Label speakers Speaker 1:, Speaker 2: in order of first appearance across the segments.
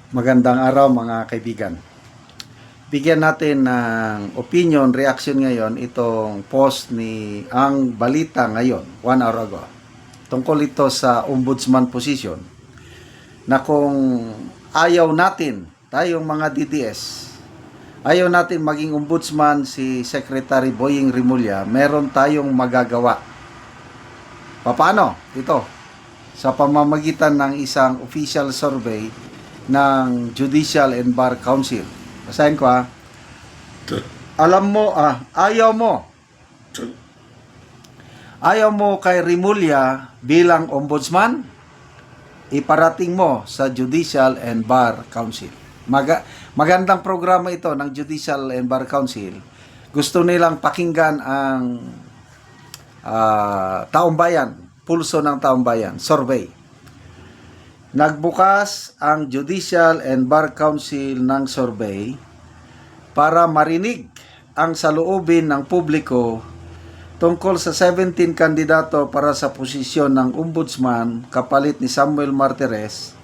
Speaker 1: Magandang araw mga kaibigan. Bigyan natin ng opinion, reaction ngayon itong post ni Ang Balita ngayon, 1 hour ago. Tungkol ito sa ombudsman position na kung ayaw natin, tayong mga DDS, ayaw natin maging ombudsman si Secretary Boying Rimulya, meron tayong magagawa. Paano? Ito, sa pamamagitan ng isang official survey ng Judicial and Bar Council. Basahin ko ha. Alam mo, ayaw mo kay Rimulya bilang ombudsman, iparating mo sa Judicial and Bar Council. Magandang programa ito ng Judicial and Bar Council. Gusto nilang pakinggan ang taong bayan, pulso ng taong bayan, survey. Nagbukas ang Judicial and Bar Council ng survey para marinig ang saloobin ng publiko tungkol sa 17 kandidato para sa posisyon ng ombudsman kapalit ni Samuel Martires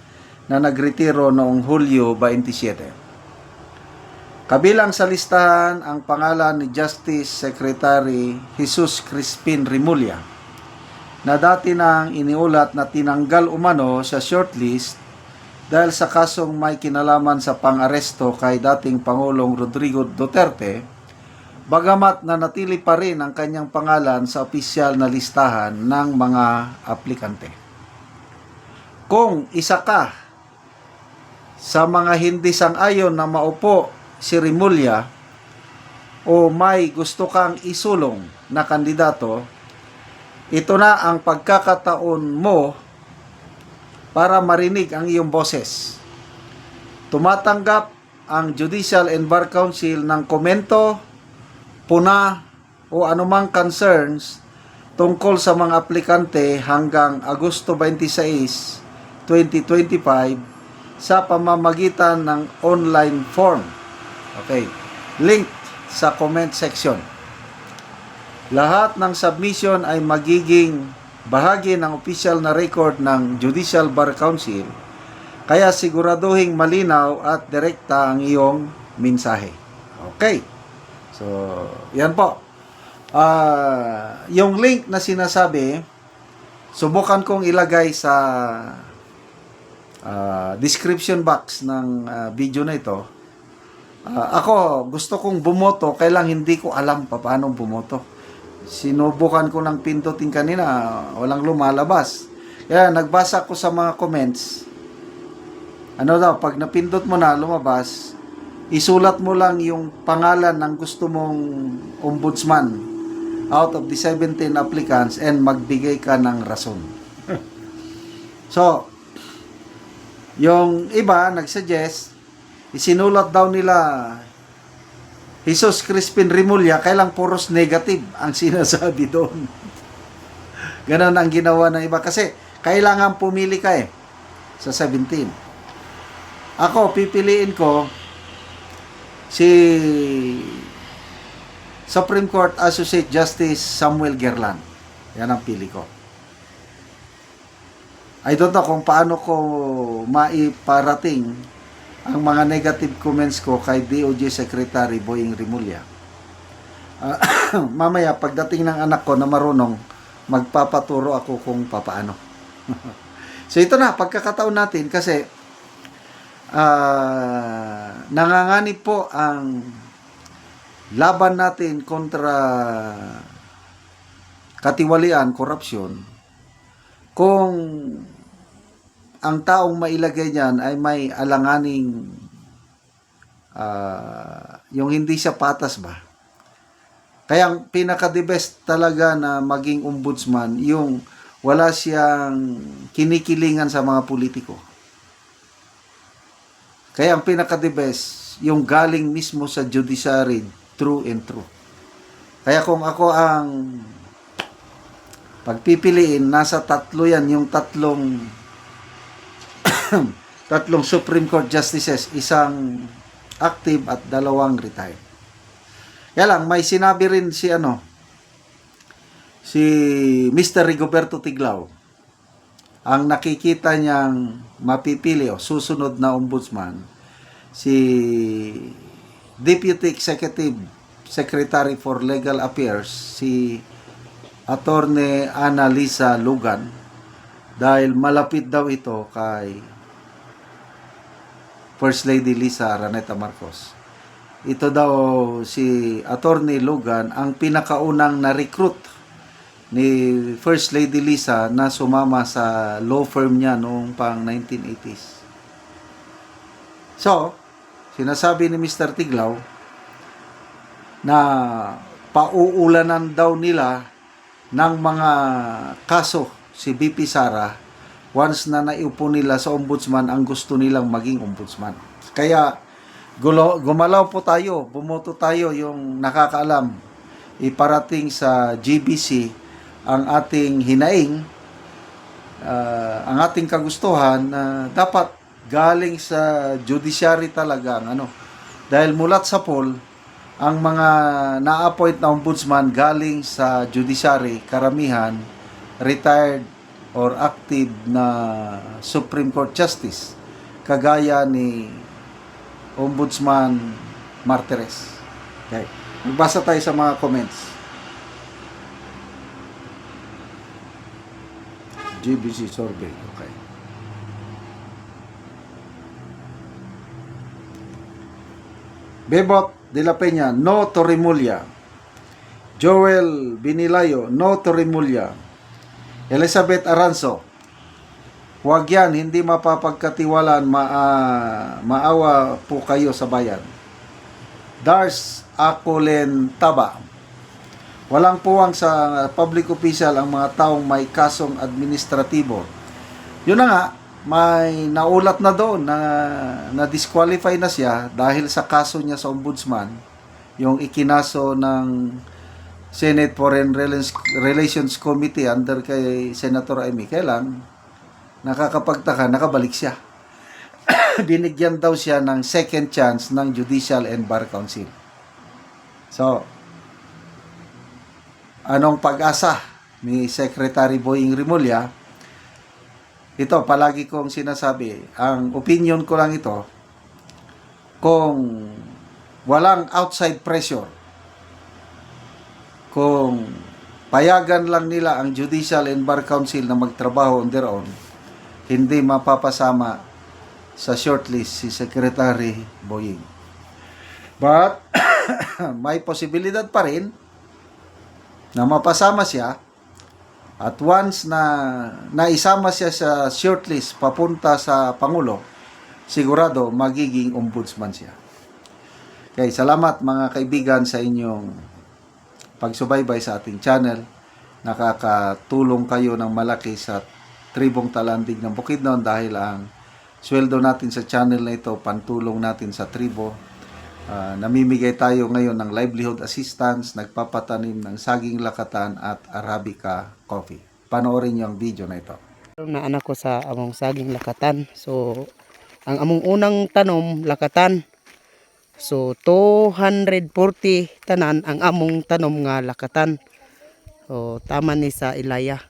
Speaker 1: na nagretiro noong Hulyo 27. Kabilang sa listahan ang pangalan ni Justice Secretary Jesus Crispin Rimulya na dati nang iniulat na tinanggal umano sa shortlist dahil sa kasong may kinalaman sa pang-aresto kay dating Pangulong Rodrigo Duterte, bagamat nanatili pa rin ang kanyang pangalan sa opisyal na listahan ng mga aplikante. Kung isa ka sa mga hindi sang-ayon na maupo si Rimulya o may gusto kang isulong na kandidato, ito na ang pagkakataon mo para marinig ang iyong boses. Tumatanggap ang Judicial and Bar Council ng komento, puna o anumang concerns tungkol sa mga aplikante hanggang Agosto 26, 2025 sa pamamagitan ng online form. Okay. Link sa comment section. Lahat ng submission ay magiging bahagi ng official na record ng Judicial Bar Council, kaya siguraduhing malinaw at direkta ang iyong mensahe. Okay. So, yan po. Yung link na sinasabi, subukan kong ilagay sa description box ng video na ito. Ako, gusto kong bumoto, kaya lang hindi ko alam paano bumoto. Sinubukan ko ng pindutin kanina, walang lumalabas. Kaya nagbasa ko sa mga comments. Ano daw, pag napindot mo na lumabas, isulat mo lang yung pangalan ng gusto mong ombudsman out of the 17 applicants and magbigay ka ng rason. So, yung iba nagsuggest, isinulat daw nila Jesus Crispin Rimulya, kailang puros negative ang sinasabi doon. Ganon ang ginawa ng iba. Kasi kailangan pumili ka sa 17. Ako, pipiliin ko si Supreme Court Associate Justice Samuel Gerlan. Yan ang pili ko. I don't know kung paano ko maiparating ang mga negative comments ko kay DOJ Secretary Boying Rimulya. Mamaya, pagdating ng anak ko na marunong, magpapaturo ako kung papaano. So ito na, pagkakataon natin kasi nanganganib po ang laban natin kontra katiwalian, korupsyon, kung ang taong mailagay niyan ay may alanganing yung hindi siya patas ba. Kaya ang pinaka-the best talaga na maging ombudsman, yung wala siyang kinikilingan sa mga politiko. Kaya ang pinaka-the best, yung galing mismo sa judiciary, true and true. Kaya kung ako ang pagpipiliin, nasa tatlo yan, yung tatlong Supreme Court Justices, isang active at dalawang retired. Kaya lang, may sinabi rin si Mr. Rigoberto Tiglao ang nakikita niyang mapipili o susunod na ombudsman, si Deputy Executive Secretary for Legal Affairs, si Attorney Annalisa Lugan, dahil malapit daw ito kay First Lady Lisa Araneta Marcos. Ito daw si Attorney Lugan ang pinakaunang na-recruit ni First Lady Lisa na sumama sa law firm niya noong pang 1980s. So, sinasabi ni Mr. Tiglaw na pauulanan daw nila ng mga kaso si BP Sara once na naiupo nila sa ombudsman ang gusto nilang maging ombudsman. Kaya gumalaw po tayo, bumoto tayo yung nakakaalam. Iparating sa GBC ang ating hinaing, ang ating kagustuhan na dapat galing sa judiciary talaga dahil mulat sa poll ang mga na-appoint na ombudsman galing sa judiciary, karamihan retired or active na Supreme Court Justice, kagaya ni Ombudsman Martires. Okay. Magbasa tayo sa mga comments. GBC survey. Okay. Bebot de la Peña, no to Rimulya. Joel Binilayo, no to Rimulya. Elizabeth Aranzo, huwag yan, hindi mapapagkatiwalaan, maawa po kayo sa bayan. Dars Acolen Taba, walang puwang sa public official ang mga taong may kasong administratibo. Yun na nga, may naulat na doon na disqualify na siya dahil sa kaso niya sa ombudsman, yung ikinaso ng Senate Foreign Relations Committee under kay Senator Amy. Kailan nakakapagtaka, nakabalik siya. Binigyan daw siya ng second chance ng Judicial and Bar Council. So, anong pag-asa ni Secretary Boying Rimulya? Ito, palagi kong sinasabi, ang opinion ko lang ito, kung walang outside pressure, kung payagan lang nila ang Judicial and Bar Council na magtrabaho on their own, hindi mapapasama sa shortlist si Secretary Boying. But, may posibilidad pa rin na mapasama siya, at once na naisama siya sa shortlist papunta sa Pangulo, sigurado magiging ombudsman siya. Okay, salamat mga kaibigan sa inyong pagsubaybay sa ating channel. Nakakatulong kayo ng malaki sa Tribong Talandig ng Bukidnon dahil ang sweldo natin sa channel na ito, pantulong natin sa tribo. Namimigay tayo ngayon ng livelihood assistance, nagpapatanim ng saging lakatan at Arabica coffee. Panoorin niyo ang video na ito.
Speaker 2: Na anak ko sa among saging lakatan. So, ang among unang tanom lakatan. So 240 tanan ang among tanom nga lakatan. So tama ni sa ilaya.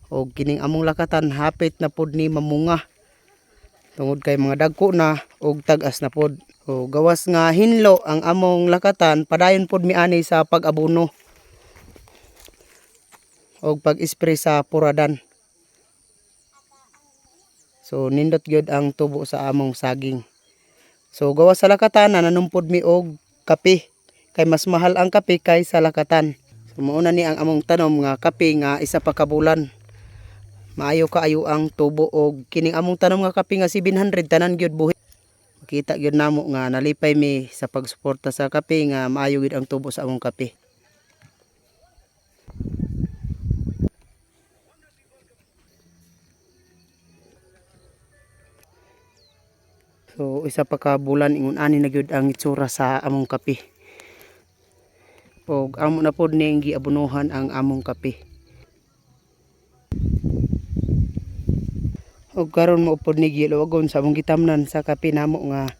Speaker 2: O kining among lakatan hapit na pod ni mamunga. Tungod kay mga dagko na og tag-as na pod. O gawas nga hinlo ang among lakatan, padayon pod mi ani sa pag-abono. Og pag-spray sa puradan. So nindot gyud ang tubo sa among saging. So gawa sa lakatan nanumpod mi og kape, kay mas mahal ang kape kaysa lakatan. So mauna ni ang among tanom nga kape nga isa pa ka bulan. Maayo kaayo ang tubo og kining among tanom nga kape nga 700 tanan gyud buhi. Makita gyud namo nga nalipay mi sa pagsuporta sa kape nga maayo gyud ang tubo sa among kape. So isa pa ka bulan ingon ani na gyud ang itsura sa among kape. Og amo na pod ning giabunuhan ang among kape. Og karon mo pod ni giluwagon sa among gitamnan sa kape namo nga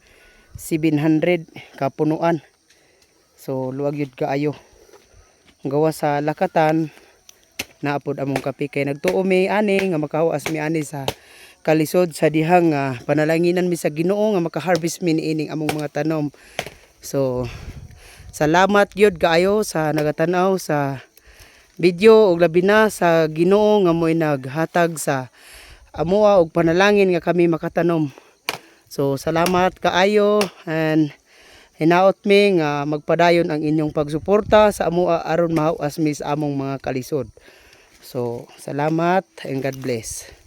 Speaker 2: 700 kapunuan. So luwag gyud kaayo. Gawa sa lakatan naapod among kape kay nagtuo mi ani nga makahuas mi ani sa kalisod sa dihang panalanginan mi sa Ginoo nga makaharvest mi niining among mga tanom. So salamat gyud kaayo sa nagatanaw sa video ug labi na sa Ginoo nga mo'y naghatag sa amoa og panalangin nga kami makatanom. So salamat kaayo and hinaot mi nga magpadayon ang inyong pagsuporta sa amoa aron mahawas mi sa among mga kalisod. So salamat and God bless.